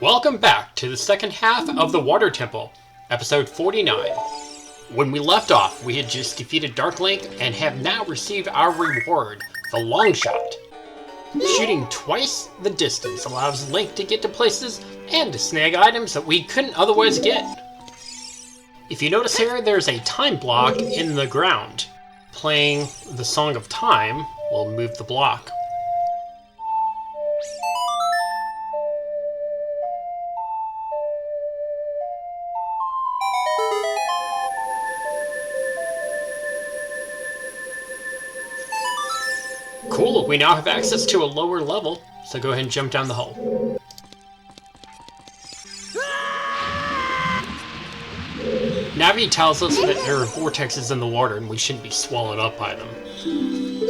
Welcome back to the second half of the Water Temple, episode 49. When we left off, we had just defeated Dark Link and have now received our reward, the long shot. Shooting twice the distance allows Link to get to places and to snag items that we couldn't otherwise get. If you notice here, there's a time block in the ground. Playing the Song of Time will move the block. Cool, we now have access to a lower level, so go ahead and jump down the hole. Navi tells us that there are vortexes in the water and we shouldn't be swallowed up by them.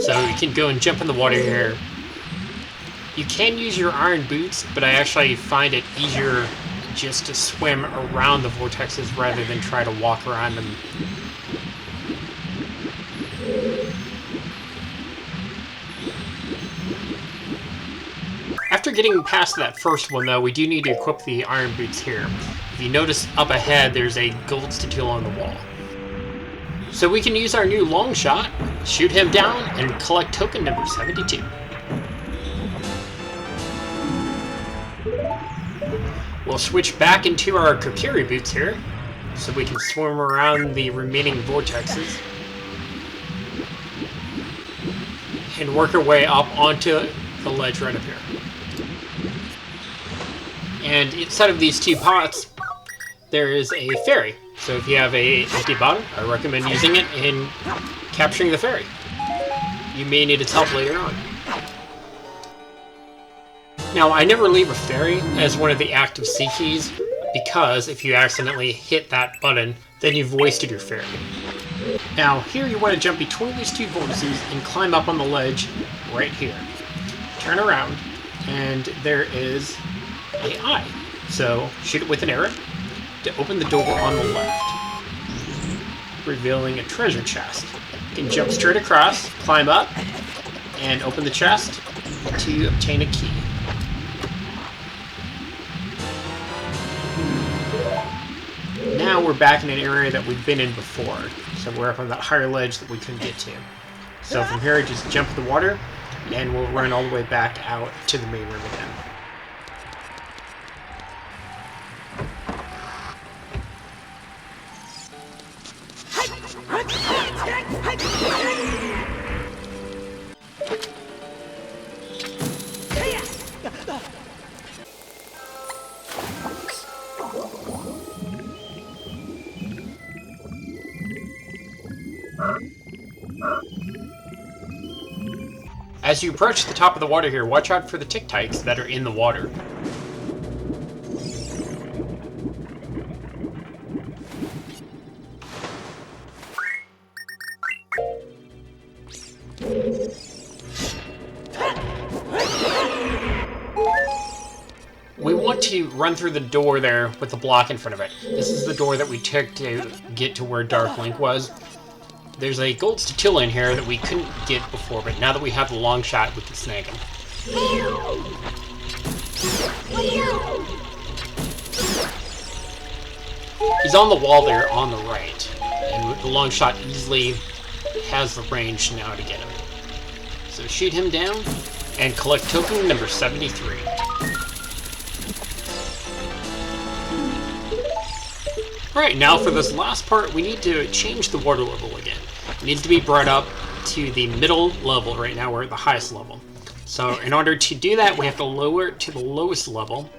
So you can go and jump in the water here. You can use your iron boots, but I actually find it easier just to swim around the vortexes rather than try to walk around them. After getting past that first one, though, we do need to equip the iron boots here. If you notice up ahead, there's a gold statue on the wall. So we can use our new long shot, shoot him down, and collect token number 72. We'll switch back into our Kokiri boots here, so we can swim around the remaining vortexes. And work our way up onto the ledge right up here. And inside of these two pots, there is a fairy. So if you have a empty bottle, I recommend using it in capturing the fairy. You may need its help later on. Now, I never leave a fairy as one of the active C keys, because if you accidentally hit that button, then you've wasted your fairy. Now, here you want to jump between these two vortices and climb up on the ledge right here. Turn around, and there is an eye. So shoot it with an arrow to open the door on the left, revealing a treasure chest. You can jump straight across, climb up, and open the chest to obtain a key. Now we're back in an area that we've been in before. So we're up on that higher ledge that we couldn't get to. So from here, just jump in the water, and we'll run all the way back out to the main room again. As you approach the top of the water here, watch out for the tic-tacs that are in the water. We want to run through the door there with the block in front of it. This is the door that we took to get to where Dark Link was. There's a gold statue in here that we couldn't get before, but now that we have the long shot, we can snag him. He's on the wall there on the right, and the long shot easily has the range now to get him. So shoot him down and collect token number 73. Alright, now for this last part, we need to change the water level again. It needs to be brought up to the middle level. Right now we're at the highest level. So in order to do that, we have to lower it to the lowest level,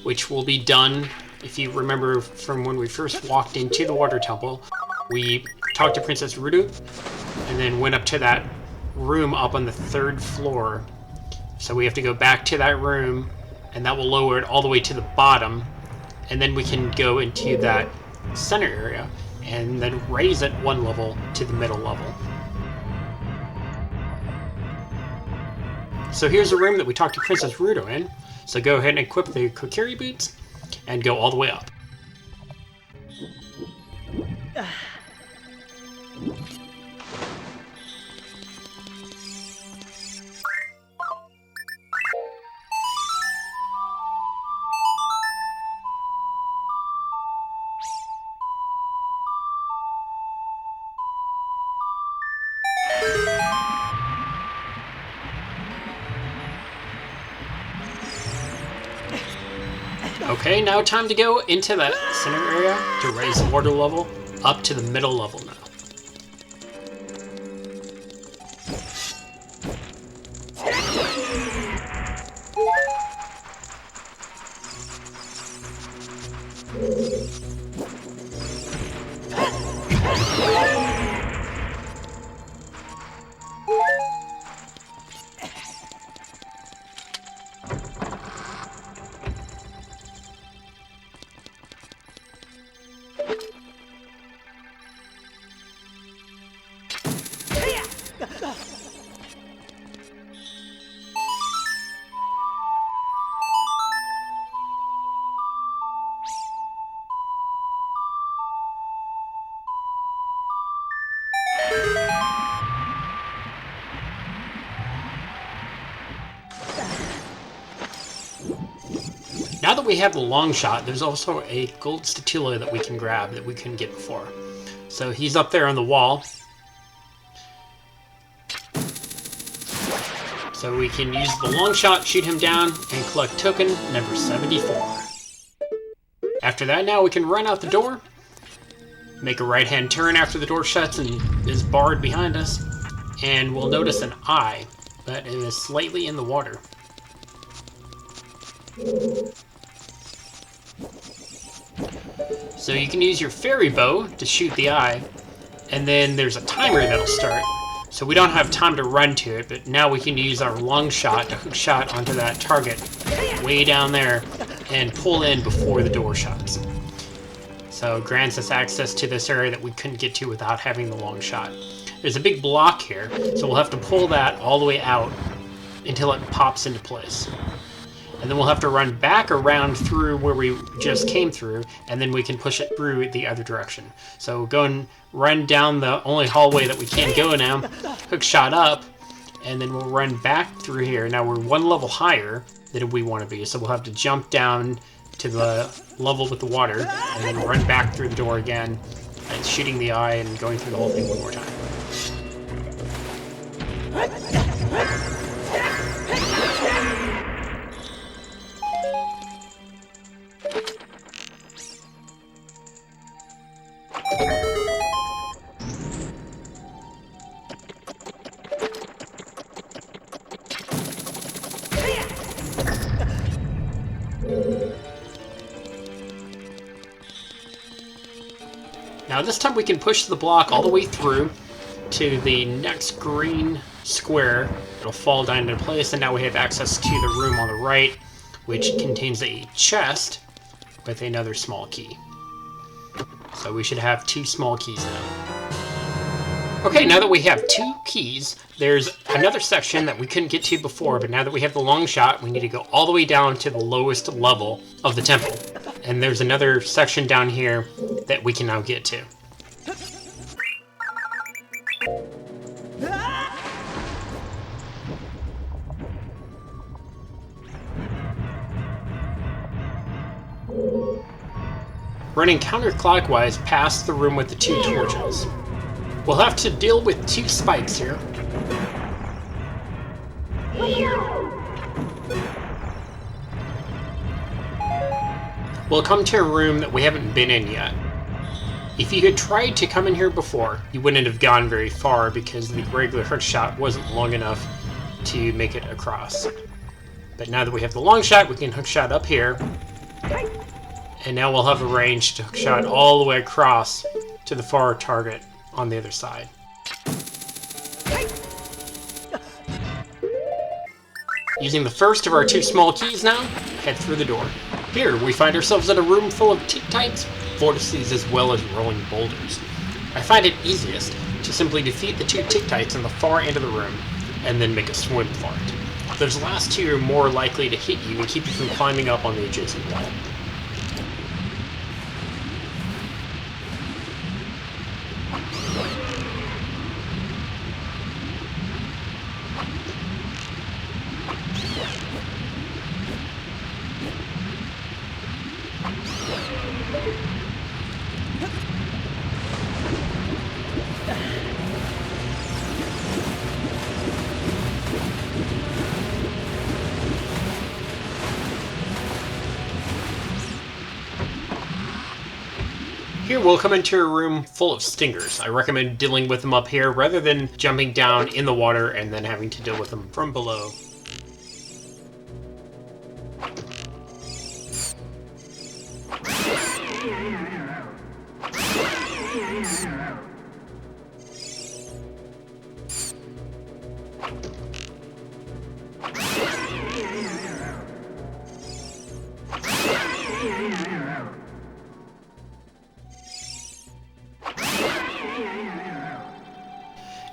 which will be done, if you remember from when we first walked into the water temple, we talked to Princess Rudu, and then went up to that room up on the 3rd floor. So we have to go back to that room, and that will lower it all the way to the bottom. And then we can go into that center area and then raise it one level to the middle level. So here's a room that we talked to Princess Rudo in. So go ahead and equip the Kokiri boots and go all the way up. Okay, now time to go into that center area to raise the water level up to the middle level now. Now that we have the long shot, there's also a gold statula that we can grab that we couldn't get before. So he's up there on the wall. So we can use the long shot, shoot him down, and collect token number 74. After that, now we can run out the door, make a right-hand turn after the door shuts and is barred behind us, and we'll notice an eye, but it is slightly in the water. So you can use your fairy bow to shoot the eye, and then there's a timer that'll start. So we don't have time to run to it, but now we can use our long shot to hook shot onto that target way down there and pull in before the door shuts. So it grants us access to this area that we couldn't get to without having the long shot. There's a big block here, so we'll have to pull that all the way out until it pops into place. And then we'll have to run back around through where we just came through, and then we can push it through the other direction. So go and run down the only hallway that we can go now, hook shot up, and then we'll run back through here. Now we're one level higher than we want to be, so we'll have to jump down to the level with the water, and then run back through the door again, and shooting the eye and going through the whole thing one more time. Now this time we can push the block all the way through to the next green square. It'll fall down into place, and now we have access to the room on the right, which contains a chest with another small key. So we should have 2 small keys now. Okay, now that we have 2 keys, there's another section that we couldn't get to before, but now that we have the long shot, we need to go all the way down to the lowest level of the temple. And there's another section down here that we can now get to. Running counterclockwise past the room with the 2 torches. We'll have to deal with 2 spikes here. We'll come to a room that we haven't been in yet. If you had tried to come in here before, you wouldn't have gone very far because the regular hook shot wasn't long enough to make it across. But now that we have the long shot, we can hook shot up here. And now we'll have a range to hook shot all the way across to the far target on the other side. Using the first of our 2 small keys now, head through the door. Here, we find ourselves in a room full of Tick-Tights, vortices, as well as rolling boulders. I find it easiest to simply defeat the 2 Tick-Tights in the far end of the room, and then make a swim for it. Those last 2 are more likely to hit you and keep you from climbing up on the adjacent wall. here we'll come into a room full of stingers. I recommend dealing with them up here rather than jumping down in the water and then having to deal with them from below.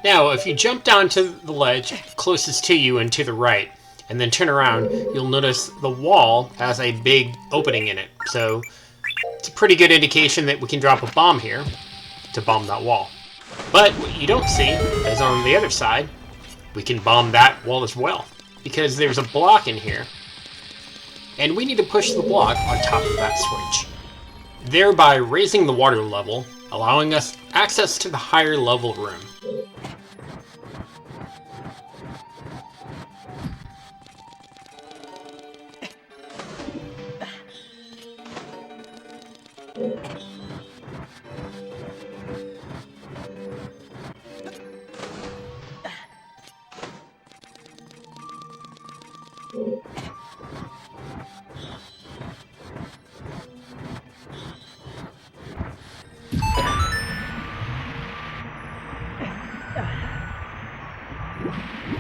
Now, if you jump down to the ledge closest to you and to the right, and then turn around, you'll notice the wall has a big opening in it. So it's a pretty good indication that we can drop a bomb here to bomb that wall. But what you don't see is on the other side, we can bomb that wall as well, because there's a block in here, and we need to push the block on top of that switch, thereby raising the water level, allowing us access to the higher level room.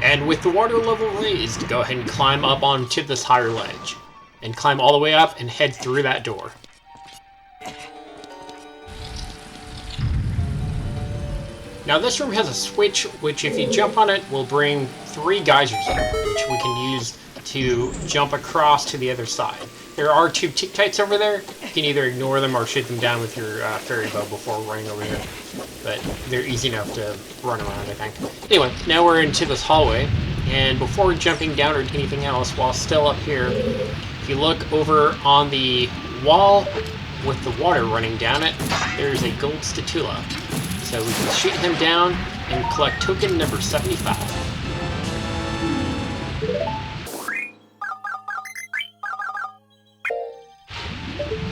And with the water level raised, go ahead and climb up onto this higher ledge. And climb all the way up and head through that door. Now this room has a switch, which if you jump on it, will bring 3 geysers up, which we can use to jump across to the other side. There are 2 tick-tights over there. You can either ignore them or shoot them down with your fairy bow before running over here. But they're easy enough to run around, I think. Anyway, now we're into this hallway, and before jumping down or anything else, while still up here, if you look over on the wall with the water running down it, there's a gold statula. So we can shoot him down and collect token number 75.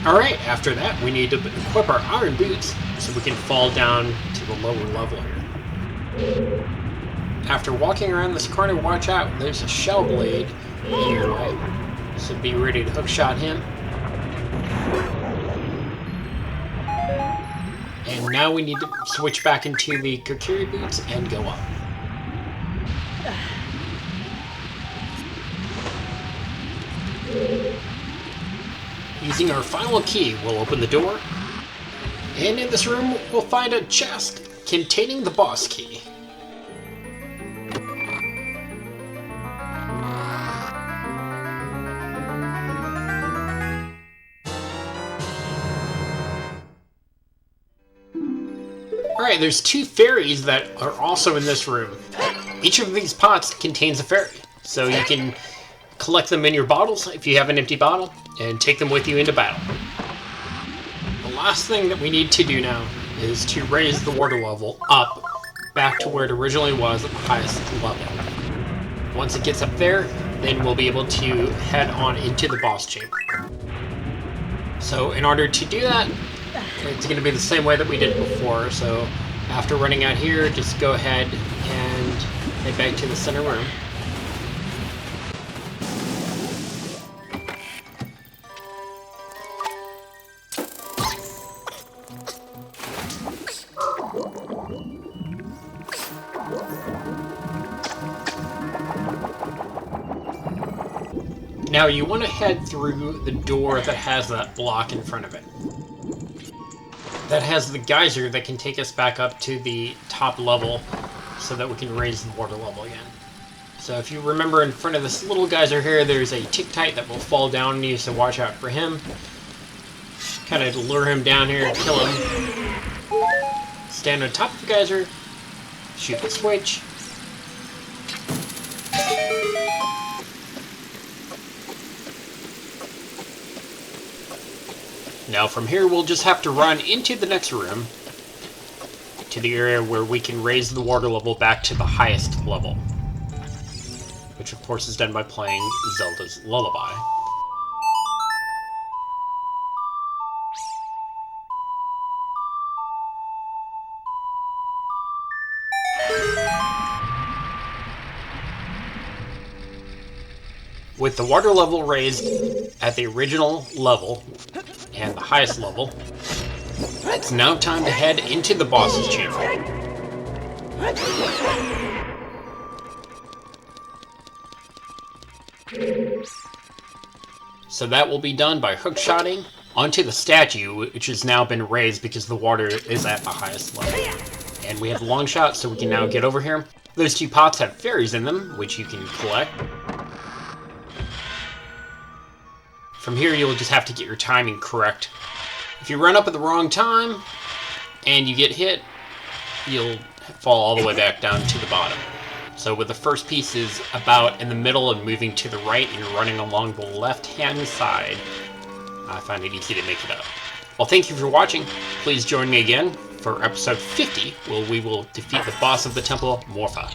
Alright, after that we need to equip our iron boots so we can fall down to the lower level here. After walking around this corner, watch out, there's a shell blade in your way. So be ready to hookshot him. And now we need to switch back into the Kokiri boots and go up. Using our final key, we'll open the door. And in this room, we'll find a chest containing the boss key. Alright, there's 2 fairies that are also in this room. Each of these pots contains a fairy, so you can collect them in your bottles if you have an empty bottle, and take them with you into battle. The last thing that we need to do now is to raise the water level up back to where it originally was at the highest level. Once it gets up there, then we'll be able to head on into the boss chamber. So in order to do that, it's going to be the same way that we did before, so after running out here, just go ahead and head back to the center room. Now you want to head through the door that has that block in front of it. That has the geyser that can take us back up to the top level so that we can raise the water level again. So if you remember, in front of this little geyser here, there's a tick-tight that will fall down and you need to watch out for him. Kind of lure him down here and kill him. Stand on top of the geyser, shoot the switch. Now from here we'll just have to run into the next room, to the area where we can raise the water level back to the highest level. Which of course is done by playing Zelda's Lullaby. With the water level raised at the original level and the highest level, it's now time to head into the boss's chamber. So that will be done by hookshotting onto the statue, which has now been raised because the water is at the highest level. And we have long shot, so we can now get over here. Those two pots have fairies in them, which you can collect. From here, you'll just have to get your timing correct. If you run up at the wrong time and you get hit, you'll fall all the way back down to the bottom. So with the first piece is about in the middle and moving to the right, and you're running along the left-hand side, I find it easy to make it up. Well, thank you for watching. Please join me again for episode 50, where we will defeat the boss of the temple, Morpha.